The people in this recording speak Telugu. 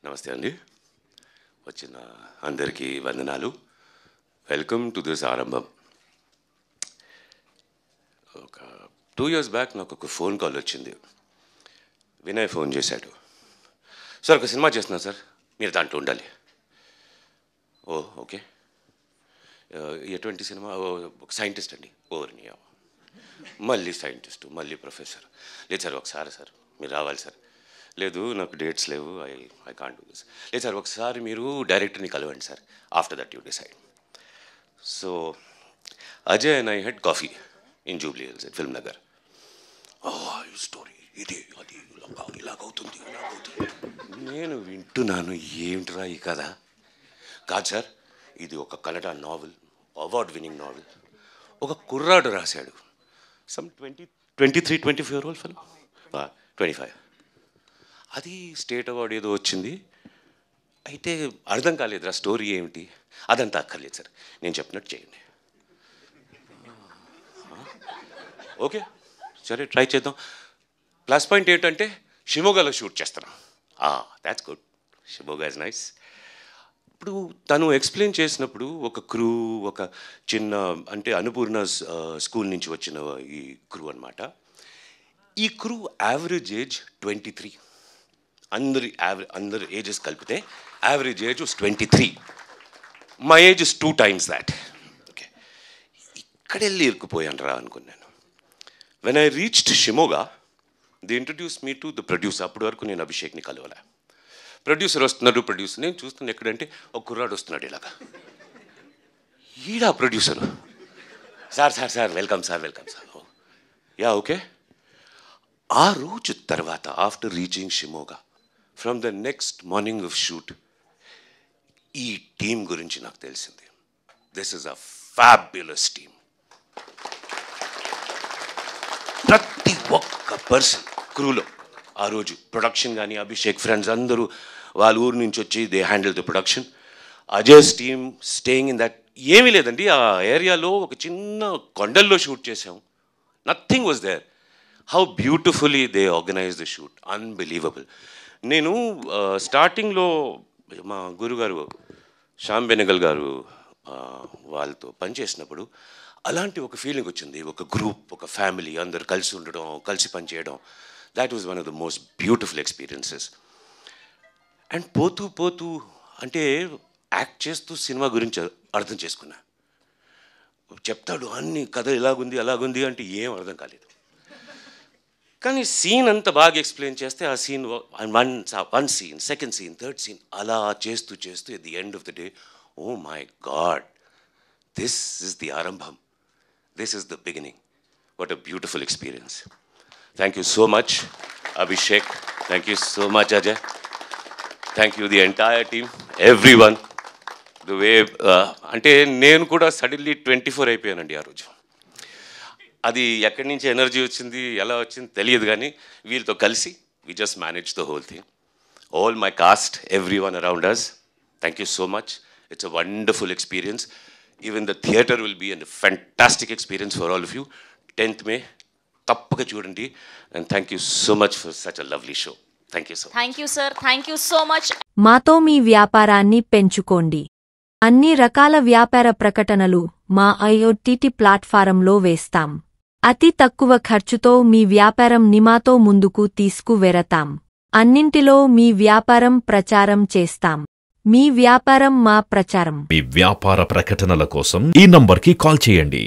నమస్తే అండి. వచ్చిన అందరికీ వందనాలు. వెల్కమ్ టు దిస్ ఆరంభం. ఒక 2 years బ్యాక్ నాకు ఒక ఫోన్ కాల్ వచ్చింది. వినయ్ ఫోన్ చేశాడు. సార్ ఒక సినిమా చేస్తున్నా సార్, మీరు దాంట్లో ఉండాలి. ఓ ఓకే, ఎటువంటి సినిమా? ఒక సైంటిస్ట్ అండి. ఓర్నియా, మళ్ళీ సైంటిస్టు, మళ్ళీ ప్రొఫెసర్. లేదు సార్ ఒకసారి సార్ మీరు రావాలి సార్. లేదు నాకు డేట్స్ లేవు, ఐ కాంట్ డూ దిస్. లేదు సార్ ఒకసారి మీరు డైరెక్టర్ని కలవండి sir, after that you decide. So Ajay and I head coffee in Jubilee hills at film Nagar. ఈ స్టోరీ ఇది అది ఇలాగవుతుంది ఇలాగవుతుంది. నేను వింటున్నాను, ఏమిట్రా ఈ కథ? కాదు సార్, ఇది ఒక Kannada novel, award winning novel. ఒక కుర్రాడు రాశాడు, సమ్ 23-24 year old ఫెలో, 25. అది స్టేట్ అవార్డు ఏదో వచ్చింది. అయితే అర్థం కాలేదురా స్టోరీ ఏమిటి, అదంతా అక్కర్లేదు సార్, నేను చెప్పినట్టు చేయండి. ఓకే సరే ట్రై చేద్దాం. ప్లస్ పాయింట్ ఏంటంటే షిమోగాలో షూట్ చేస్తున్నాం. That's good, Shimoga is nice. ఇప్పుడు తను ఎక్స్ప్లెయిన్ చేసినప్పుడు ఒక క్రూ, ఒక చిన్న అంటే అన్నపూర్ణ స్కూల్ నుంచి వచ్చిన ఈ క్రూ అనమాట. ఈ క్రూ యావరేజ్ ఏజ్ 23. అందరి ఏజెస్ కలిపితే average age 23. My age is 2 times that. Okay, ఇక్కడెళ్ళి ఇరుక్కుపోయాను రా అనుకున్నాను. When I reached Shimoga, the introduce me to the producer. అప్పటి వరకు నేను అభిషేక్ని కలవలే. ప్రొడ్యూసర్ వస్తున్నాడు, ప్రొడ్యూసర్ నేను చూస్తున్నాను ఎక్కడంటే ఒక కుర్రాడు వస్తున్నాడు ఇలాగా. ఈడా producer. Sir sir sir welcome sir, welcome sir. Yeah okay. ఆ రోజు తర్వాత after reaching Shimoga, from the next morning of shoot, ఈ టీం గురించి నాకు తెలిసింది. This is a fabulous team. ప్రతి ఒక్క పర్సన్ క్రూలో ఆ రోజు ప్రొడక్షన్ కానీ అభిషేక్ ఫ్రెండ్స్ అందరూ వాళ్ళ ఊరు నుంచి వచ్చి they handle the production. Ajay's team staying in that. ఏమీ లేదండి, ఆ ఏరియాలో ఒక చిన్న కొండల్లో షూట్ చేసాం. Nothing was there. How beautifully they organise the shoot, unbelievable. నేను స్టార్టింగ్లో మా గురుగారు శ్యామ్ బెనగల్ గారు వాళ్ళతో పనిచేసినప్పుడు అలాంటి ఒక ఫీలింగ్ వచ్చింది. ఒక గ్రూప్, ఒక ఫ్యామిలీ, అందరు కలిసి ఉండడం, కలిసి పనిచేయడం. That was one of the most beautiful experiences. And పోతూ పోతూ అంటే యాక్ట్ చేస్తూ సినిమా గురించి అర్థం చేసుకున్నా. చెప్తాడు అన్ని కథ ఇలాగుంది అలాగుంది అంటే ఏం అర్థం కాలేదు. కానీ సీన్ అంతా బాగా ఎక్స్ప్లెయిన్ చేస్తే ఆ scene one scene, second scene, third scene అలా చేస్తూ చేస్తూ at the end of the day, oh my god, this is the ఆరంభం, this is the beginning. What a beautiful experience. Thank you so much Abhishek, thank you so much Ajay, thank you the entire team, every one. The way అంటే నేను కూడా సడన్లీ 24 అయిపోయానండి ఆ రోజు. అది ఎక్కడి నుంచి ఎనర్జీ వచ్చింది, ఎలా వచ్చింది తెలియదు, కానీ వీళ్ళతో కలిసి we just manage the whole thing. All my cast, every one around us, thank you so much. It's a wonderful experience. Even the theatre will be an fantastic experience for all of you. 10th May తప్పక చూడండి. And thank you so much for such a lovely show. Thank you so much. Thank you sir, thank you so much. మాతో మీ వ్యాపారాన్ని పెంచుకోండి. అన్ని రకాల వ్యాపార ప్రకటనలు మా IoT ప్లాట్ఫారంలో వేస్తాం. అతి తక్కువ ఖర్చుతో మీ వ్యాపారం నిమాతో ముందుకు తీసుకువెరతాం. అన్నింటిలో మీ వ్యాపారం ప్రచారం చేస్తాం. మీ వ్యాపారం మా ప్రచారం. మీ వ్యాపార ప్రకటనల కోసం ఈ నంబర్కి కాల్ చేయండి.